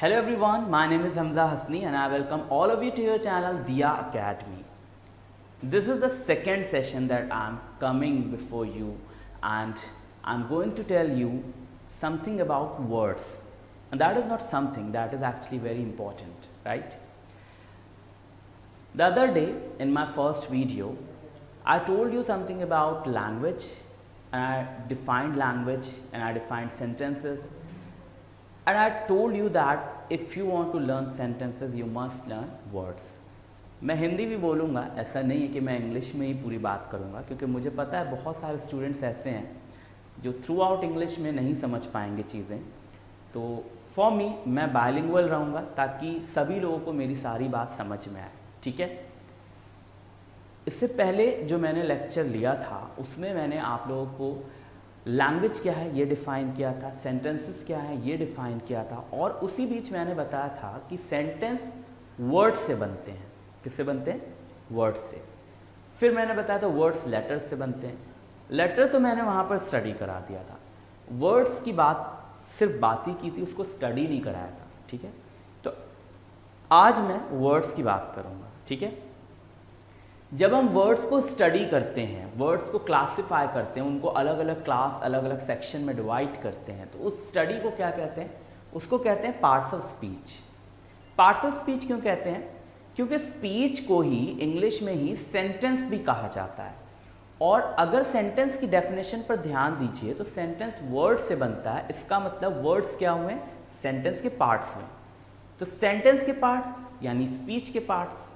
Hello everyone, my name is Hamza Hasni and I welcome all of you to your channel Diya Academy. This is the second session that I am coming before you and I am going to tell you something about words, and that is not something, that is actually very important, right? The other day in my first video I told you something about language and I defined language and I defined sentences. And I told you that if you want to learn sentences, you must learn words. मैं हिंदी भी बोलूँगा, ऐसा नहीं है कि मैं English में ही पूरी बात करूँगा, क्योंकि मुझे पता है बहुत सारे स्टूडेंट्स ऐसे हैं जो थ्रू आउट इंग्लिश में नहीं समझ पाएंगे चीज़ें. तो फॉर मी मैं बायलिंगुअल रहूँगा ताकि सभी लोगों को मेरी सारी बात समझ में आए. ठीक है. इससे पहले जो मैंने लेक्चर लिया था उसमें मैंने आप लोगों को लैंग्वेज क्या है ये डिफ़ाइन किया था, सेंटेंसेस क्या है ये डिफ़ाइन किया था, और उसी बीच मैंने बताया था कि सेंटेंस वर्ड से बनते हैं. किससे बनते हैं? वर्ड से. फिर मैंने बताया था वर्ड्स लेटर्स से बनते हैं. लेटर तो मैंने वहाँ पर स्टडी करा दिया था, वर्ड्स की बात सिर्फ बात ही की थी, उसको स्टडी नहीं कराया था. ठीक है. तो आज मैं वर्ड्स की बात करूँगा. ठीक है. जब हम वर्ड्स को स्टडी करते हैं, वर्ड्स को क्लासिफाई करते हैं, उनको अलग अलग क्लास अलग अलग सेक्शन में डिवाइड करते हैं, तो उस स्टडी को क्या कहते हैं? उसको कहते हैं parts of speech. Parts of speech क्यों कहते हैं? क्योंकि स्पीच को ही इंग्लिश में ही सेंटेंस भी कहा जाता है. और अगर सेंटेंस की डेफिनेशन पर ध्यान दीजिए तो सेंटेंस वर्ड से बनता है. इसका मतलब वर्ड्स क्या हुए? सेंटेंस के पार्ट्स हुए. तो सेंटेंस के पार्ट्स यानी स्पीच के पार्ट्स,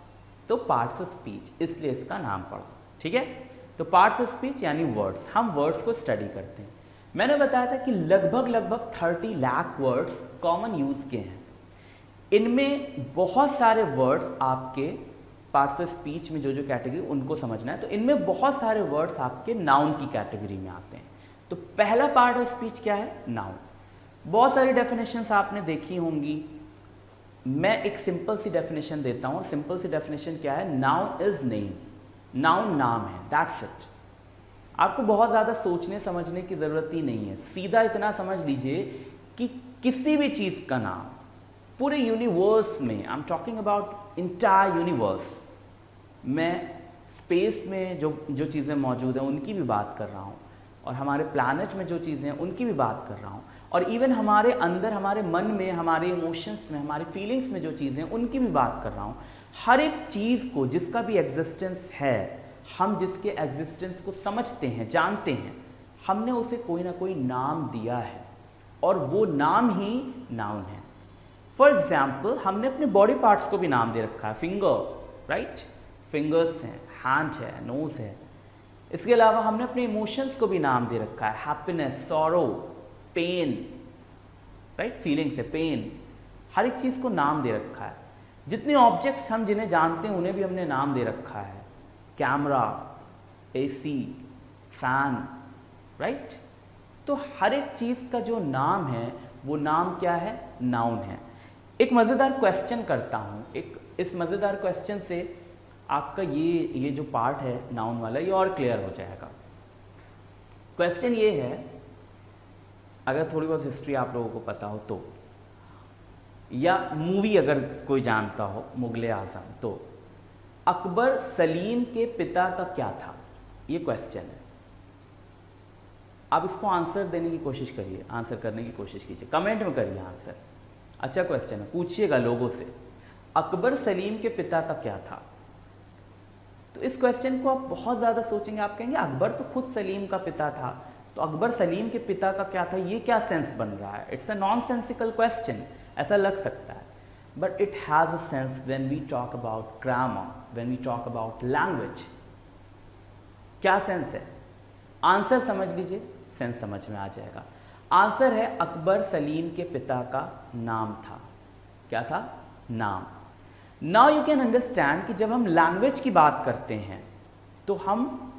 तो पार्ट्स ऑफ स्पीच, इसलिए इसका नाम पड़ा. ठीक है. तो पार्ट्स ऑफ स्पीच यानी वर्ड्स, हम वर्ड्स को स्टडी करते हैं. मैंने बताया था कि लगभग 30 लाख वर्ड्स कॉमन यूज के हैं. इनमें बहुत सारे वर्ड्स आपके पार्ट्स ऑफ स्पीच में जो कैटेगरी उनको समझना है, तो इनमें बहुत सारे वर्ड्स आपके नाउन की कैटेगरी में आते हैं. तो पहला पार्ट ऑफ स्पीच क्या है? नाउन. बहुत सारी डेफिनेशंस आपने देखी होंगी. मैं एक सिंपल सी डेफिनेशन देता हूँ. सिंपल सी डेफिनेशन क्या है? Noun is name. नाउन नाम है, दैट्स इट. आपको बहुत ज़्यादा सोचने समझने की ज़रूरत ही नहीं है. सीधा इतना समझ लीजिए कि किसी भी चीज़ का नाम पूरे यूनिवर्स में, I am talking about entire universe, मैं स्पेस में जो चीज़ें मौजूद हैं उनकी भी बात कर रहा हूँ, और हमारे प्लैनेट में जो चीज़ें हैं उनकी भी बात कर रहा हूँ, और इवन हमारे अंदर, हमारे मन में, हमारे इमोशंस में, हमारी फीलिंग्स में जो चीज़ें हैं उनकी भी बात कर रहा हूँ. हर एक चीज़ को, जिसका भी एग्जिस्टेंस है, हम जिसके एग्जिस्टेंस को समझते हैं, जानते हैं, हमने उसे कोई ना कोई नाम दिया है, और वो नाम ही नाउन है. फॉर एग्जाम्पल, हमने अपने बॉडी पार्ट्स को भी नाम दे रखा है. फिंगर, राइट, फिंगर्स हैं, हैंड है, नोज है. इसके अलावा हमने अपने इमोशंस को भी नाम दे रखा है. Happiness, sorrow, pain, right, feelings है, पेन. हर एक चीज़ को नाम दे रखा है. जितने ऑब्जेक्ट्स हम जिन्हें जानते हैं उन्हें भी हमने नाम दे रखा है. Camera, AC, fan, right. तो हर एक चीज़ का जो नाम है वो नाम क्या है? नाउन है. एक मज़ेदार क्वेश्चन करता हूँ. इस मज़ेदार क्वेश्चन से आपका ये जो पार्ट है नाउन वाला, ये और क्लियर हो जाएगा. क्वेश्चन ये है, अगर थोड़ी बहुत हिस्ट्री आप लोगों को पता हो तो, या मूवी अगर कोई जानता हो, मुगले आज़म, तो अकबर सलीम के पिता का क्या था? ये क्वेश्चन है. आप इसको आंसर देने की कोशिश करिए, आंसर करने की कोशिश कीजिए, कमेंट में करिए आंसर. अच्छा क्वेश्चन है, पूछिएगा लोगों से, अकबर सलीम के पिता का क्या था? तो इस क्वेश्चन को आप बहुत ज़्यादा सोचेंगे, आप कहेंगे अकबर तो खुद सलीम का पिता था, तो अकबर सलीम के पिता का क्या था? ये क्या सेंस बन रहा है? इट्स अ नॉनसेंसिकल क्वेश्चन, ऐसा लग सकता है, but it has a sense when we talk about grammar, when we talk about language. क्या सेंस है? आंसर समझ लीजिए, सेंस समझ में आ जाएगा. आंसर है अकबर सलीम के पिता का नाम था. क्या था? नाम. नाउ यू कैन अंडरस्टैंड कि जब हम लैंग्वेज की बात करते हैं तो हम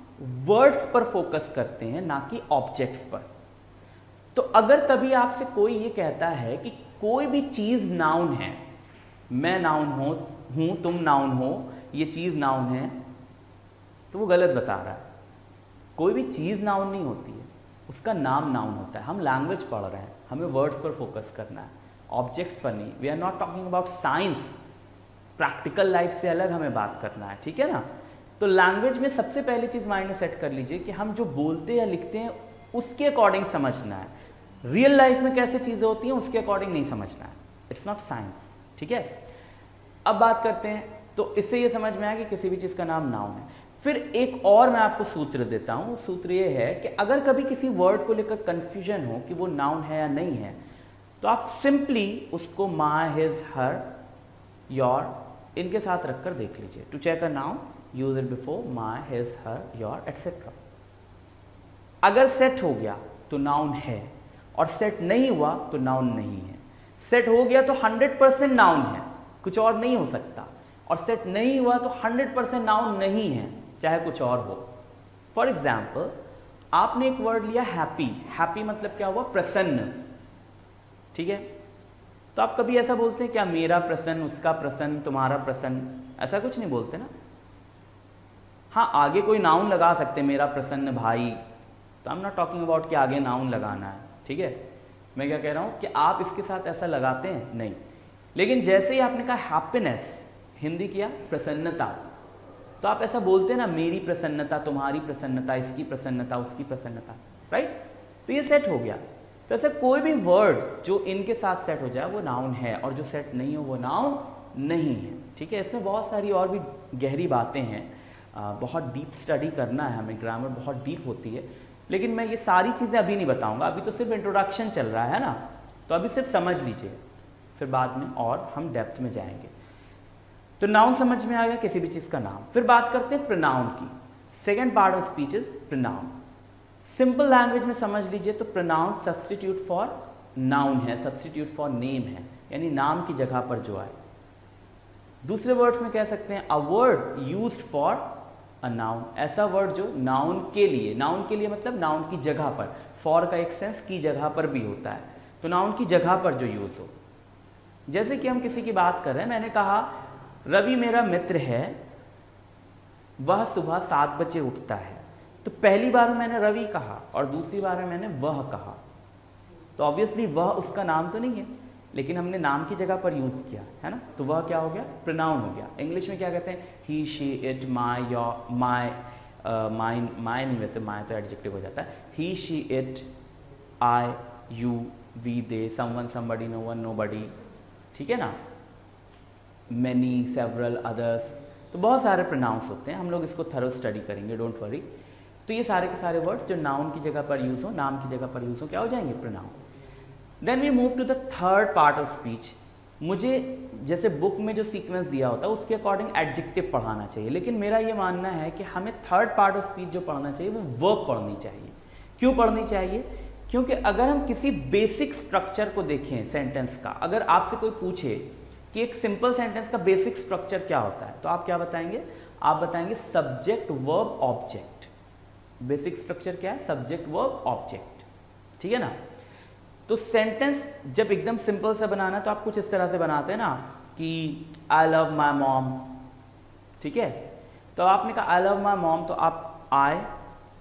वर्ड्स पर फोकस करते हैं, ना कि ऑब्जेक्ट्स पर. तो अगर कभी आपसे कोई ये कहता है कि कोई भी चीज़ नाउन है, मैं नाउन हूँ, तुम नाउन हो, ये चीज़ नाउन है, तो वो गलत बता रहा है. कोई भी चीज़ नाउन नहीं होती है, उसका नाम नाउन होता है. हम लैंग्वेज पढ़ रहे हैं, हमें वर्ड्स पर फोकस करना है. ऑब्जेक्ट्स पर नहीं। We are not talking about science, practical life से अलग हमें बात करना है, ठीक है ना। तो लैंग्वेज में सबसे पहली चीज़ माइंड में सेट कर लीजिए कि हम जो बोलते या लिखते हैं उसके अकॉर्डिंग समझना है। रियल लाइफ में कैसे चीज़ें होती हैं उसके अकॉर्डिंग नहीं समझना है, इट्स नॉट साइंस, ठीक है। अब बात करते हैं, तो इससे ये समझ में आया कि किसी भी चीज़ का नाम नाउन है। फिर एक और मैं आपको सूत्र देता हूँ, सूत्र ये है कि अगर कभी किसी वर्ड को लेकर कन्फ्यूजन हो कि वो नाउन है या नहीं है, तो आप सिंपली उसको माई, हिज, हर, योर इनके साथ रखकर देख लीजिए। To check a noun use it before my, his, her, your etcetera. अगर सेट हो गया तो नाउन है, और सेट नहीं हुआ तो नाउन नहीं है। सेट हो गया तो 100% नाउन है, कुछ और नहीं हो सकता, और सेट नहीं हुआ तो 100% नाउन नहीं है, चाहे कुछ और हो। फॉर एग्जाम्पल, आपने एक वर्ड लिया हैप्पी। हैप्पी मतलब क्या हुआ? प्रसन्न, ठीक है। तो आप कभी ऐसा बोलते हैं क्या मेरा प्रसन्न, उसका प्रसन्न, तुम्हारा प्रसन्न, ऐसा कुछ नहीं बोलते ना। हाँ, आगे कोई नाउन लगा सकते हैं, मेरा प्रसन्न भाई, तो I am not talking about कि आगे नाउन लगाना है, ठीक है। मैं क्या कह रहा हूँ कि आप इसके साथ ऐसा लगाते हैं नहीं। लेकिन जैसे ही आपने कहा हैप्पीनेस, हिंदी किया प्रसन्नता, तो आप ऐसा बोलते हैं ना, मेरी प्रसन्नता, तुम्हारी प्रसन्नता, इसकी प्रसन्नता, उसकी प्रसन्नता, राइट। तो ये सेट हो गया। तो ऐसा कोई भी वर्ड जो इनके साथ सेट हो जाए वो नाउन है, और जो सेट नहीं हो वो नाउन नहीं है, ठीक है। इसमें बहुत सारी और भी गहरी बातें हैं, बहुत डीप स्टडी करना है हमें, ग्रामर बहुत डीप होती है, लेकिन मैं ये सारी चीज़ें अभी नहीं बताऊंगा, अभी तो सिर्फ इंट्रोडक्शन चल रहा है ना, तो अभी सिर्फ समझ लीजिए, फिर बाद में और हम डेप्थ में जाएंगे। तो नाउन समझ में आ गया, किसी भी चीज़ का नाम। फिर बात करते हैं प्रोनाउन की। Second part of speech is pronoun. Simple language में समझ लीजिए तो प्रोनाउन सब्स्टिट्यूट फॉर नाउन है, सब्स्टिट्यूट फॉर नेम है, यानी नाम की जगह पर जो आए। दूसरे वर्ड्स में कह सकते हैं a word used for a noun, ऐसा वर्ड जो नाउन के लिए मतलब नाउन की जगह पर, फॉर का एक सेंस की जगह पर भी होता है, तो नाउन की जगह पर जो यूज हो। जैसे कि हम किसी की बात कर रहे हैं, मैंने कहा रवि मेरा मित्र है, वह सुबह 7 बजे उठता है, तो पहली बार में मैंने रवि कहा और दूसरी बार में मैंने वह कहा, तो ऑब्वियसली वह उसका नाम तो नहीं है, लेकिन हमने नाम की जगह पर यूज़ किया है ना, तो वह क्या हो गया? प्रोनाउन हो गया। इंग्लिश में क्या कहते हैं? He, she, it, my, your, my, my नहीं, वैसे माई तो एडजेक्टिव हो जाता है। He, she, it, I, you, we, they, someone, somebody, no one, nobody, ठीक है ना, मैनी, सेवरल, अदर्स, तो बहुत सारे प्रोनाउंस होते हैं, हम लोग इसको थरो स्टडी करेंगे, डोंट वरी। तो ये सारे के सारे वर्ड्स जो नाउन की जगह पर यूज़ हो, नाम की जगह पर यूज़ हो, क्या हो जाएंगे? Pronoun. Then we move to the third part of speech. मुझे जैसे बुक में जो सीक्वेंस दिया होता है उसके अकॉर्डिंग एडजेक्टिव पढ़ाना चाहिए, लेकिन मेरा ये मानना है कि हमें थर्ड पार्ट ऑफ स्पीच जो पढ़ना चाहिए वो वर्ब पढ़नी चाहिए। क्यों पढ़नी चाहिए? क्योंकि अगर हम किसी बेसिक स्ट्रक्चर को देखें सेंटेंस का, अगर आपसे कोई पूछे कि एक सिंपल सेंटेंस का बेसिक स्ट्रक्चर क्या होता है, तो आप क्या बताएंगे? आप बताएंगे subject, verb, object. Basic structure क्या है? सब्जेक्ट, वर्ब, ऑब्जेक्ट, ठीक है ना। तो सेंटेंस जब एकदम सिंपल से बनाना तो आप कुछ इस तरह से बनाते हैं ना कि आई लव माई मॉम, ठीक है। तो आपने कहा आई लव माई मॉम, तो आप आई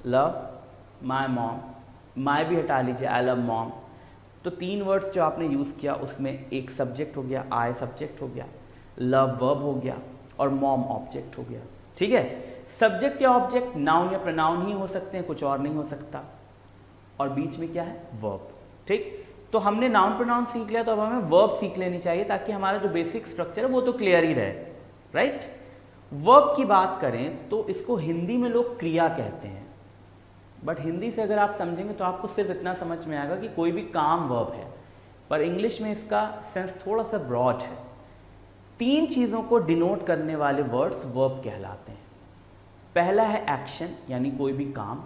लव माई मॉम, माई भी हटा लीजिए, आई लव मॉम, तो 3 वर्ड्स जो आपने यूज़ किया उसमें एक सब्जेक्ट हो गया, आई सब्जेक्ट हो गया, लव वर्ब हो गया और मॉम ऑब्जेक्ट हो गया, ठीक है। सब्जेक्ट या ऑब्जेक्ट नाउन या प्रोनाउन ही हो सकते हैं, कुछ और नहीं हो सकता, और बीच में क्या है? वर्ब, ठीक। तो हमने नाउन प्रोनाउन सीख लिया, तो अब हमें वर्ब सीख लेनी चाहिए ताकि हमारा जो बेसिक स्ट्रक्चर है वो तो क्लियर ही रहे, राइट। वर्ब की बात करें तो इसको हिंदी में लोग क्रिया कहते हैं, बट हिंदी से अगर आप समझेंगे तो आपको सिर्फ इतना समझ में आएगा कि कोई भी काम वर्ब है, पर इंग्लिश में इसका सेंस थोड़ा सा ब्रॉड है। 3 चीज़ों को डिनोट करने वाले वर्ड्स वर्ब कहलाते हैं। पहला है एक्शन, यानी कोई भी काम,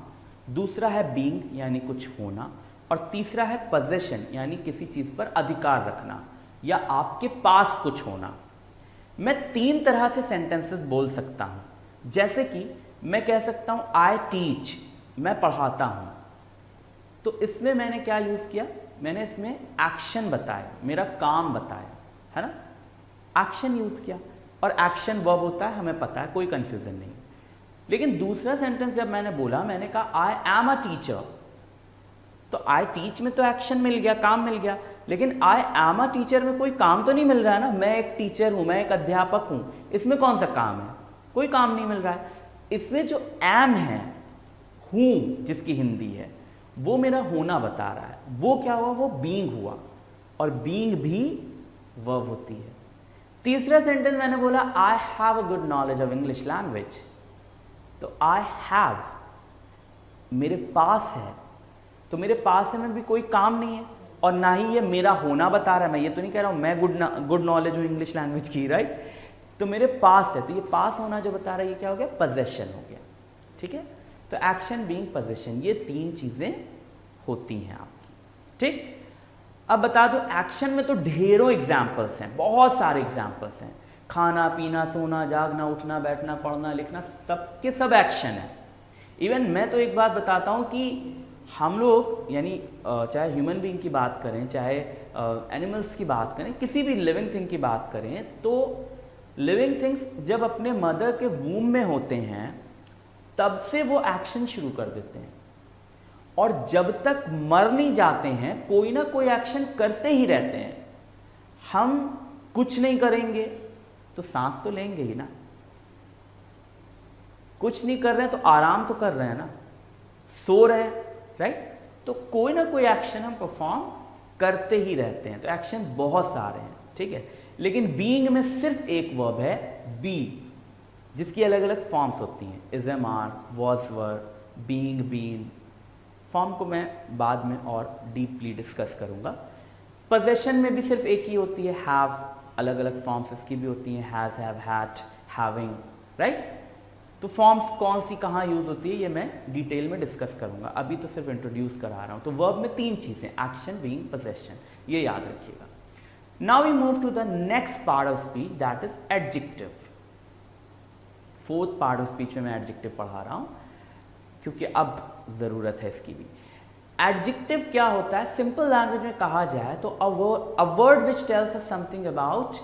दूसरा है बीइंग, यानी कुछ होना, और तीसरा है पोजेशन, यानी किसी चीज़ पर अधिकार रखना या आपके पास कुछ होना। मैं 3 तरह से सेंटेंसेस बोल सकता हूँ, जैसे कि मैं कह सकता हूँ आई टीच, मैं पढ़ाता हूँ, तो इसमें मैंने क्या यूज़ किया? मैंने इसमें एक्शन बताया, मेरा काम बताया, है ना, एक्शन यूज़ किया, और एक्शन वर्ब होता है, हमें पता है, कोई कन्फ्यूज़न नहीं। लेकिन दूसरा सेंटेंस जब मैंने बोला, मैंने कहा आई एम अ टीचर, तो आई टीच में तो एक्शन मिल गया, काम मिल गया, लेकिन आई एम अ टीचर में कोई काम तो नहीं मिल रहा है ना, मैं एक टीचर हूं, मैं एक अध्यापक हूं, इसमें कौन सा काम है, कोई काम नहीं मिल रहा है। इसमें जो एम है, हूं जिसकी हिंदी है, वो मेरा होना बता रहा है। वो क्या हुआ, वो बीइंग हुआ, और बीइंग भी वर्ब होती है। तीसरा सेंटेंस मैंने बोला I have a good knowledge of English language, तो आई हैव मेरे पास है, तो मेरे पास है में भी कोई काम नहीं है, और ना ही ये मेरा होना बता रहा है। मैं ये तो नहीं कह रहा हूं मैं गुड नॉलेज हूं इंग्लिश लैंग्वेज की, राइट। तो मेरे पास है, तो ये पास होना जो बता रहा है ये क्या हो गया, पोजेशन हो गया, ठीक है। तो एक्शन बीइंग पोजेशन, ये तीन चीजें होती हैं आपकी, ठीक। अब बता दो एक्शन में तो ढेरों एग्जाम्पल्स हैं, बहुत सारे एग्जाम्पल्स हैं। खाना पीना सोना जागना उठना बैठना पढ़ना लिखना सबके सब एक्शन है। इवन मैं तो एक बात बताता हूँ कि हम लोग यानी चाहे ह्यूमन बीइंग की बात करें, चाहे एनिमल्स की बात करें, किसी भी लिविंग थिंग की बात करें, तो लिविंग थिंग्स जब अपने मदर के वूम में होते हैं तब से वो एक्शन शुरू कर देते हैं, और जब तक मर नहीं जाते हैं कोई ना कोई एक्शन करते ही रहते हैं। हम कुछ नहीं करेंगे तो सांस तो लेंगे ही ना, कुछ नहीं कर रहे हैं तो आराम तो कर रहे हैं ना, सो रहे हैं, राइट। तो कोई ना कोई एक्शन हम परफॉर्म करते ही रहते हैं। तो एक्शन बहुत सारे हैं, ठीक है। लेकिन बीइंग में सिर्फ एक वर्ब है बी, जिसकी अलग अलग फॉर्म्स होती हैं, is am are, was were, being been. Form को मैं बाद में और डीपली डिस्कस करूंगा। पोजेशन में भी सिर्फ एक ही होती है हैव, अलग अलग फॉर्म्स इसकी भी होती हैं, has, have, had, having, right. तो फॉर्म्स कौन सी कहाँ यूज होती है ये मैं डिटेल में डिस्कस करूंगा, अभी तो सिर्फ इंट्रोड्यूस करा रहा हूं। तो वर्ब में तीन चीजें, एक्शन बीइंग पोजेशन, ये याद रखिएगा। Now we move to the next part of speech, that is adjective. Fourth part of speech में मैं एडजेक्टिव पढ़ा रहा हूं क्योंकि अब जरूरत है इसकी भी। एडजेक्टिव क्या होता है, सिंपल लैंग्वेज में कहा जाए तो अ word which tells us something about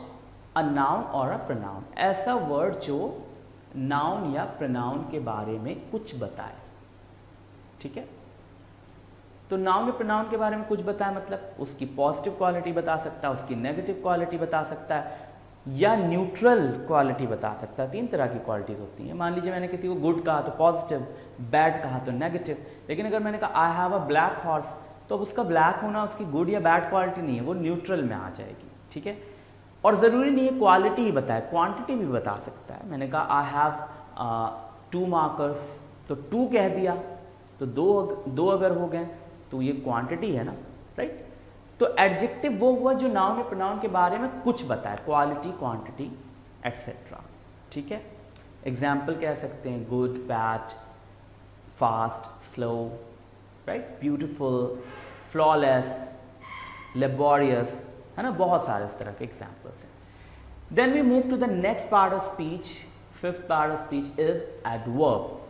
a noun और अ प्रोनाउन। ऐसा वर्ड जो नाउन या प्रोनाउन के बारे में कुछ बताए, ठीक है। तो नाउन या प्रोनाउन के बारे में कुछ बताए मतलब उसकी पॉजिटिव क्वालिटी बता सकता है, उसकी नेगेटिव क्वालिटी बता सकता है, या न्यूट्रल क्वालिटी बता सकता है। तीन तरह की क्वालिटीज होती हैं। मान लीजिए मैंने किसी को गुड कहा तो पॉजिटिव, बैड कहा तो नेगेटिव। लेकिन अगर मैंने कहा I have a black horse, तो उसका ब्लैक होना उसकी गुड या बैड क्वालिटी नहीं है, वो न्यूट्रल में आ जाएगी, ठीक है। और ज़रूरी नहीं है क्वालिटी ही बताए, क्वांटिटी भी बता सकता है। मैंने कहा आई हैव 2 मार्कर्स, तो 2 कह दिया तो दो अगर हो गए तो ये क्वांटिटी है ना, राइट। तो एडजेक्टिव वो हुआ जो नाउन या प्रोनाउन के बारे में कुछ बताए, क्वालिटी, क्वांटिटी एटसेट्रा, ठीक है। एग्जाम्पल कह सकते हैं good, bad, fast, slow, right, beautiful, flawless, laborious, है ना, बहुत सारे इस तरह के एग्जाम्पल्स हैं। Then we move to the next part of speech. Fifth part of speech is adverb.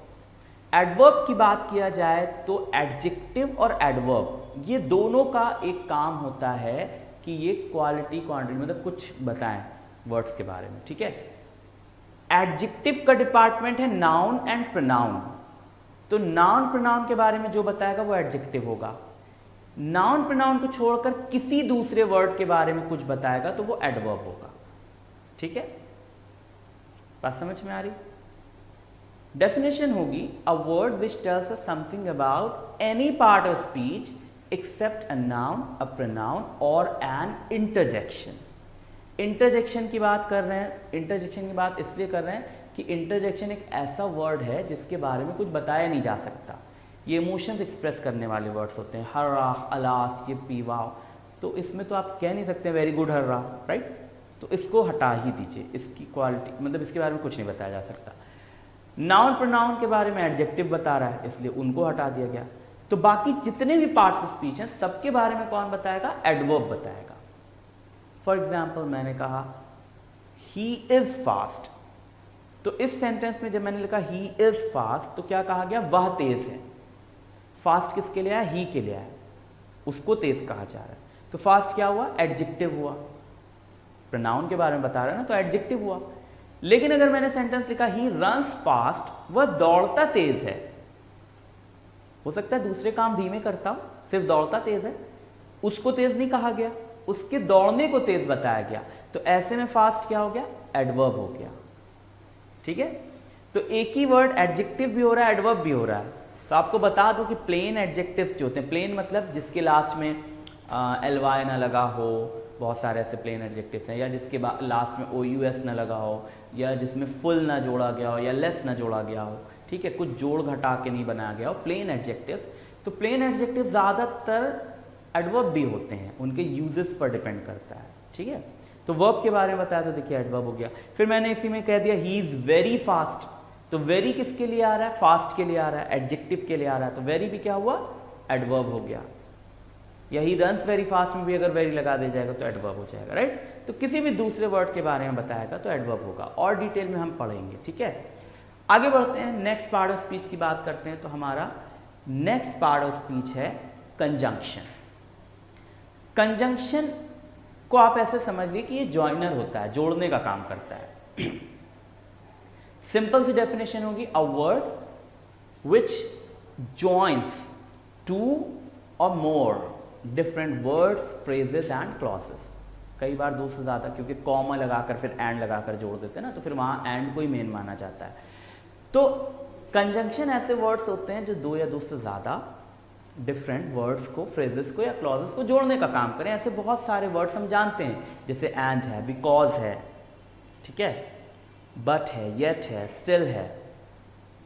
Adverb की बात किया जाए तो एडजेक्टिव और एडवर्ब ये दोनों का एक काम होता है कि ये क्वालिटी, क्वांटिटी मतलब कुछ बताएं वर्ड्स के बारे में, ठीक है। एडजेक्टिव का डिपार्टमेंट है नाउन एंड प्रोनाउन। तो नाउन प्रोनाउन के बारे में जो बताएगा वो एडजेक्टिव होगा। नाउन प्रोनाउन को छोड़कर किसी दूसरे वर्ड के बारे में कुछ बताएगा तो वो एडवर्ब होगा, ठीक है। बात समझ में आ रही? डेफिनेशन होगी a word which tells us something about any part of speech except a noun, a pronoun और एन इंटरजेक्शन। इंटरजेक्शन की बात कर रहे हैं। इंटरजेक्शन की बात इसलिए कर रहे हैं कि इंटरजेक्शन एक ऐसा वर्ड है जिसके बारे में कुछ बताया नहीं जा सकता। ये इमोशंस एक्सप्रेस करने वाले वर्ड्स होते हैं, हर्रा, अलास, ये पीवा। तो इसमें तो आप कह नहीं सकते वेरी गुड हर्रा, राइट। तो इसको हटा ही दीजिए, इसकी क्वालिटी मतलब इसके बारे में कुछ नहीं बताया जा सकता। नाउन प्रोनाउन के बारे में एडजेक्टिव बता रहा है इसलिए उनको हटा दिया गया। तो बाकी जितने भी पार्ट्स ऑफ स्पीच हैं सबके बारे में कौन बताएगा? एडवर्ब बताएगा। फॉर एग्जाम्पल मैंने कहा ही इज फास्ट, तो इस सेंटेंस में जब मैंने लिखा ही इज फास्ट तो क्या कहा गया? वह तेज है। फास्ट किसके लिए आया? ही के लिए आया, उसको तेज कहा जा रहा है। तो फास्ट क्या हुआ? एडजेक्टिव हुआ। प्रोनाउन के बारे में बता रहा है ना, तो एडजेक्टिव हुआ। लेकिन अगर मैंने सेंटेंस लिखा ही रन्स फास्ट, वह दौड़ता तेज है, हो सकता है दूसरे काम धीमे करता हो, सिर्फ दौड़ता तेज है, उसको तेज नहीं कहा गया, उसके दौड़ने को तेज बताया गया, तो ऐसे में फास्ट क्या हो गया, एडवर्ब हो गया। ठीक है, तो एक ही वर्ड एडजेक्टिव भी हो रहा है, एडवर्ब भी हो रहा है। तो आपको बता दूं कि प्लेन एडजेक्टिव्स जो होते हैं, प्लेन मतलब जिसके लास्ट में ly ना लगा हो, बहुत सारे ऐसे प्लेन एडजेक्टिव्स हैं, या जिसके लास्ट में OUS ना लगा हो, या जिसमें फुल ना जोड़ा गया हो, या लेस ना जोड़ा गया हो, ठीक है, कुछ जोड़ घटा के नहीं बनाया गया हो, प्लेन एडजेक्टिव्स। तो प्लेन एडजेक्टिव ज़्यादातर एडवर्ब भी होते हैं, उनके यूजेस पर डिपेंड करता है। ठीक है, तो वर्ब के बारे में बताया, तो देखिए एडवर्ब हो गया। फिर मैंने इसी में कह दिया ही इज़ वेरी फास्ट, तो वेरी किसके लिए आ रहा है, फास्ट के लिए आ रहा है, एडजेक्टिव के लिए आ रहा है, तो वेरी भी क्या हुआ, एडवर्ब हो गया। या ही रन्स वेरी फास्ट में भी अगर वेरी लगा दिया जाएगा तो एडवर्ब हो जाएगा, राइट। तो किसी भी दूसरे वर्ड के बारे में बताएगा तो एडवर्ब होगा, और डिटेल में हम पढ़ेंगे। ठीक है, आगे बढ़ते हैं, नेक्स्ट पार्ट ऑफ स्पीच की बात करते हैं। तो हमारा नेक्स्ट पार्ट ऑफ स्पीच है कंजंक्शन। कंजंक्शन को आप ऐसे समझ लीजिए कि ये जॉइनर होता है, जोड़ने का काम करता है। सिंपल सी डेफिनेशन होगी, a word which joins two और more different words, phrases and clauses. कई बार दो से ज़्यादा, क्योंकि कॉमा लगाकर फिर एंड लगाकर जोड़ देते हैं ना, तो फिर वहाँ एंड को ही मेन माना जाता है। तो कंजंक्शन ऐसे वर्ड्स होते हैं जो दो या दो से ज़्यादा डिफरेंट वर्ड्स को, फ्रेजेस को या क्लॉजेस को जोड़ने का काम करें। ऐसे बहुत सारे वर्ड्स हम जानते हैं, जैसे एंड है, बिकॉज है, ठीक है, बट है, येट है, स्टिल है।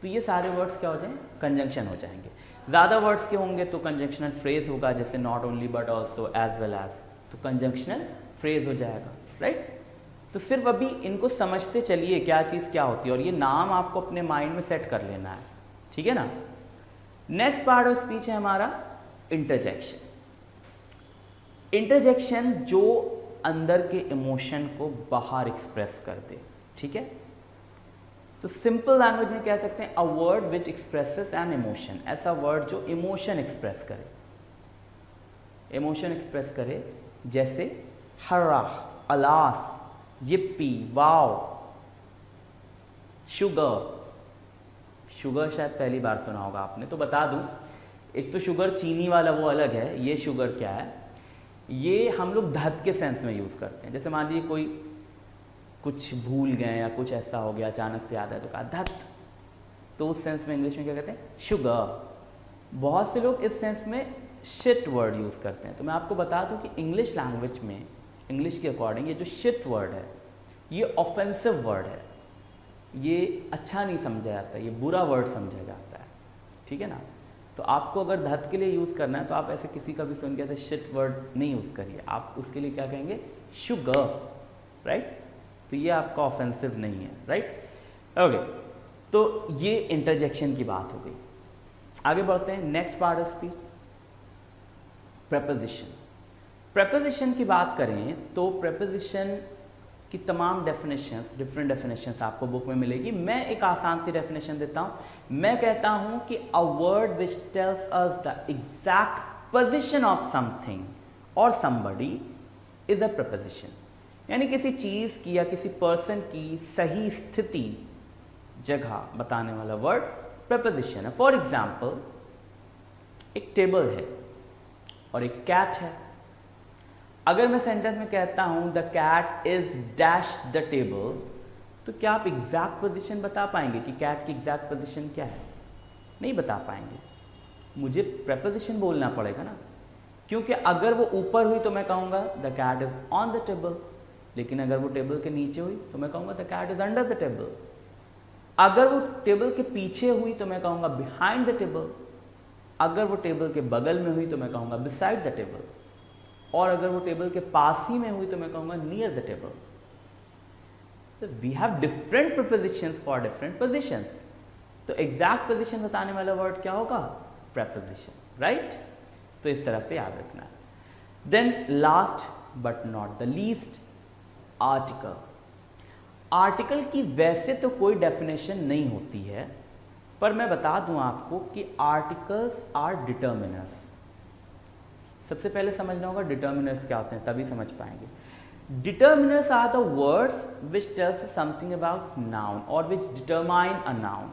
तो ये सारे वर्ड्स क्या हो जाएंगे, कंजंक्शन हो जाएंगे। ज़्यादा वर्ड्स के होंगे तो कंजंक्शनल फ्रेज होगा, जैसे not only but also, as well as, तो कंजंक्शनल फ्रेज हो जाएगा, राइट। तो सिर्फ अभी इनको समझते चलिए क्या चीज़ क्या होती है, और ये नाम आपको अपने माइंड में सेट कर लेना है, ठीक है ना। नेक्स्ट पार्ट ऑफ स्पीच है हमारा इंटरजेक्शन। इंटरजेक्शन जो अंदर के इमोशन को बाहर एक्सप्रेस कर दे, ठीक है। तो सिंपल लैंग्वेज में कह सकते हैं अ word which expresses an emotion, ऐसा वर्ड जो इमोशन एक्सप्रेस करे, इमोशन एक्सप्रेस करे, जैसे हर्रा, अलास, yippee, वाव, शुगर। शुगर शायद पहली बार सुना होगा आपने, तो बता दूं, एक तो शुगर चीनी वाला वो अलग है, ये शुगर क्या है, ये हम लोग धत के सेंस में यूज़ करते हैं। जैसे मान लीजिए कोई कुछ भूल गए या कुछ ऐसा हो गया, अचानक से याद है तो कहा धत, तो उस सेंस में इंग्लिश में क्या कहते हैं, शुगर। बहुत से लोग इस सेंस में शिट वर्ड यूज़ करते हैं। तो मैं आपको बता दूं कि इंग्लिश लैंग्वेज में, इंग्लिश के अकॉर्डिंग, ये जो शिट वर्ड है ये ऑफेंसिव वर्ड है, ये अच्छा नहीं समझा जाता, ये बुरा वर्ड समझा जाता है, ठीक है ना। तो आपको अगर धत के लिए यूज़ करना है तो आप ऐसे किसी का भी सुन के ऐसे शिट वर्ड नहीं यूज़ करिए, आप उसके लिए क्या कहेंगे, शुगर, राइट। तो ये आपका ऑफेंसिव नहीं है, राइट। ओके, तो ये इंटरजेक्शन की बात हो गई। आगे बढ़ते हैं, next part of speech, preposition. Preposition की बात करें तो प्रेपोजिशन की तमाम डेफिनेशंस, डिफरेंट डेफिनेशंस आपको बुक में मिलेगी। मैं एक आसान सी डेफिनेशन देता हूँ। मैं कहता हूँ कि अ word which tells us the exact position of something और समबडी इज अ प्रेपोजिशन। यानी किसी चीज़ की या किसी पर्सन की सही स्थिति, जगह बताने वाला वर्ड प्रेपोजिशन है। फॉर एग्जाम्पल, एक टेबल है और एक कैट है। अगर मैं सेंटेंस में कहता हूं the cat is dash the table, तो क्या आप एग्जैक्ट पोजीशन बता पाएंगे कि कैट की एग्जैक्ट पोजीशन क्या है? नहीं बता पाएंगे, मुझे प्रेपोजिशन बोलना पड़ेगा ना, क्योंकि अगर वो ऊपर हुई तो मैं कहूँगा the cat is on the table, लेकिन अगर वो टेबल के नीचे हुई तो मैं कहूँगा the cat is under the table. अगर वो टेबल के पीछे हुई तो मैं कहूँगा बिहाइंड द टेबल। अगर वो टेबल के बगल में हुई तो मैं कहूँगा बिसाइड द टेबल। और अगर वो टेबल के पास ही में हुई तो मैं कहूँगा नियर द टेबल। तो we have different prepositions for different positions. तो एग्जैक्ट पोजिशन बताने वाला वर्ड क्या होगा? Preposition, right? तो इस तरह से याद रखना है। Then last but not the least, article. Article की वैसे तो कोई डेफिनेशन नहीं होती है, पर मैं बता दूं आपको कि आर्टिकल्स आर डिटर्मिनर्स। सबसे पहले समझना होगा डिटर्मिनर्स क्या होते हैं, तभी समझ पाएंगे। Determiners are the words which tells something about noun और विच डिटरमाइन अ नाउन।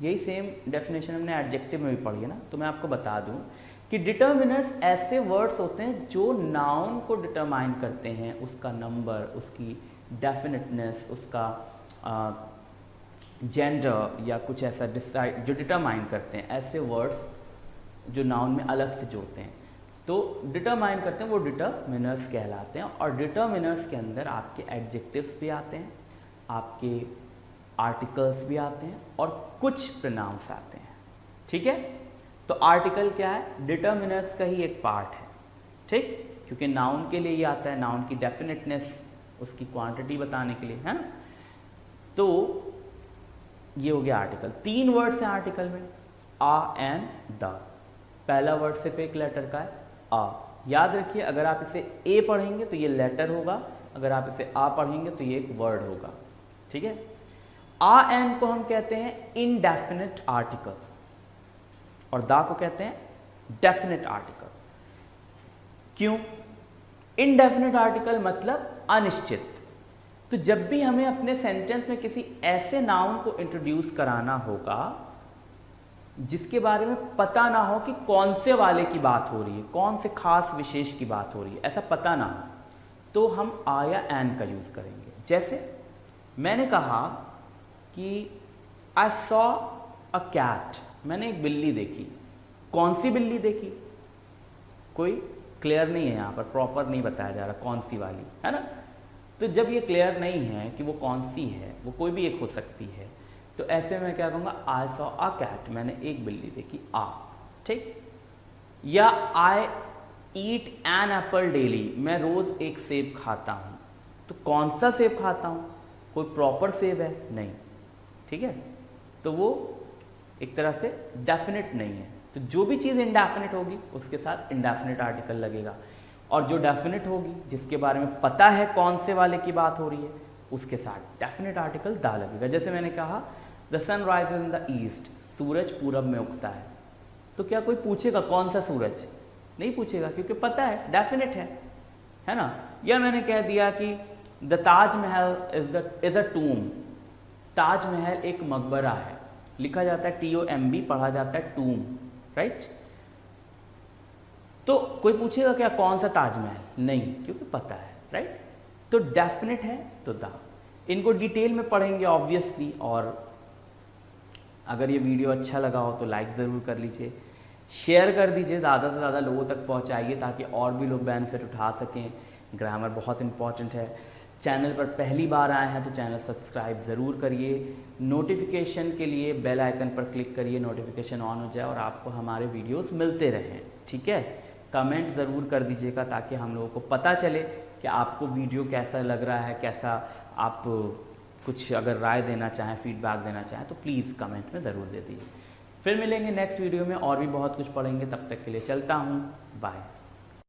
यही सेम डेफिनेशन हमने एडजेक्टिव में भी पढ़ी है ना। तो मैं आपको बता दूं कि डिटर्मिनर्स ऐसे वर्ड्स होते हैं जो नाउन को डिटरमाइन करते हैं, उसका नंबर, उसकी डेफिनेटनेस, उसका जेंडर या कुछ ऐसा डिसाइड जो डिटरमाइन करते हैं, ऐसे वर्ड्स जो नाउन में अलग से जोड़ते हैं तो डिटरमाइन करते हैं, वो डिटर्मिनर्स कहलाते हैं। और डिटर्मिनर्स के अंदर आपके एडजेक्टिव्स भी आते हैं, आपके आर्टिकल्स भी आते हैं और कुछ प्रोनाउंस आते हैं। ठीक है, तो आर्टिकल क्या है, डिटर्मिनर्स का ही एक पार्ट है। ठीक, क्योंकि नाउन के लिए ही आता है, नाउन की डेफिनेटनेस, उसकी क्वांटिटी बताने के लिए, है ना। तो ये हो गया आर्टिकल। 3 वर्ड्स हैं आर्टिकल में, आ एंड द। पहला वर्ड सिर्फ एक लेटर का है, आ। याद रखिए, अगर आप इसे ए पढ़ेंगे तो ये लेटर होगा, अगर आप इसे आ पढ़ेंगे तो ये एक वर्ड होगा। ठीक है, आ एन को हम कहते हैं इनडेफिनिट आर्टिकल और दा को कहते हैं डेफिनिट आर्टिकल। क्यों? इनडेफिनिट आर्टिकल मतलब अनिश्चित। तो जब भी हमें अपने सेंटेंस में किसी ऐसे नाउन को इंट्रोड्यूस कराना होगा जिसके बारे में पता ना हो कि कौन से वाले की बात हो रही है, कौन से खास विशेष की बात हो रही है, ऐसा पता ना हो, तो हम आ या एन का यूज करेंगे। जैसे मैंने कहा कि आई सॉ अ कैट, मैंने एक बिल्ली देखी। कौन सी बिल्ली देखी? कोई क्लियर नहीं है, यहाँ पर प्रॉपर नहीं बताया जा रहा कौन सी वाली, है ना। तो जब ये क्लियर नहीं है कि वो कौन सी है, वो कोई भी एक हो सकती है, तो ऐसे में क्या कहूँगा, आई सॉ अ कैट, मैंने एक बिल्ली देखी, आ। ठीक, या आई ईट एन एप्पल डेली, मैं रोज एक सेब खाता हूँ। तो कौन सा सेब खाता हूँ? कोई प्रॉपर सेब है? नहीं। ठीक है, तो वो एक तरह से डेफिनेट नहीं है। तो जो भी चीज़ इनडेफिनेट होगी उसके साथ इनडेफिनेट आर्टिकल लगेगा, और जो डेफिनेट होगी, जिसके बारे में पता है कौन से वाले की बात हो रही है, उसके साथ डेफिनेट आर्टिकल दा लगेगा। जैसे मैंने कहा the sun rises in the east, सूरज पूरब में उगता है। तो क्या कोई पूछेगा कौन सा सूरज? नहीं पूछेगा, क्योंकि पता है, डेफिनेट है ना। या मैंने कह दिया कि the Taj Mahal is a tomb, Taj Mahal एक मकबरा है, लिखा जाता है TOMB, पढ़ा जाता है टूम, राइट। तो कोई पूछेगा क्या कौन सा ताजमहल? नहीं, क्योंकि पता है, राइट। तो डेफिनेट है तो दा। इनको डिटेल में पढ़ेंगे ऑब्वियसली, और अगर ये वीडियो अच्छा लगा हो तो लाइक ज़रूर कर लीजिए, शेयर कर दीजिए, ज़्यादा से ज़्यादा लोगों तक पहुंचाइए ताकि और भी लोग बेनिफिट उठा सकें। ग्रामर बहुत इंपॉर्टेंट है। चैनल पर पहली बार आए हैं तो चैनल सब्सक्राइब ज़रूर करिए। नोटिफिकेशन के लिए बेल आइकन पर क्लिक करिए, नोटिफिकेशन ऑन हो जाए और आपको हमारे वीडियोस मिलते रहें। ठीक है, कमेंट ज़रूर कर दीजिएगा ताकि हम लोगों को पता चले कि आपको वीडियो कैसा लग रहा है, कैसा आप कुछ अगर राय देना चाहें, फीडबैक देना चाहें तो प्लीज़ कमेंट में ज़रूर दे दीजिए। फिर मिलेंगे नेक्स्ट वीडियो में, और भी बहुत कुछ पढ़ेंगे। तब तक के लिए चलता हूँ, बाय।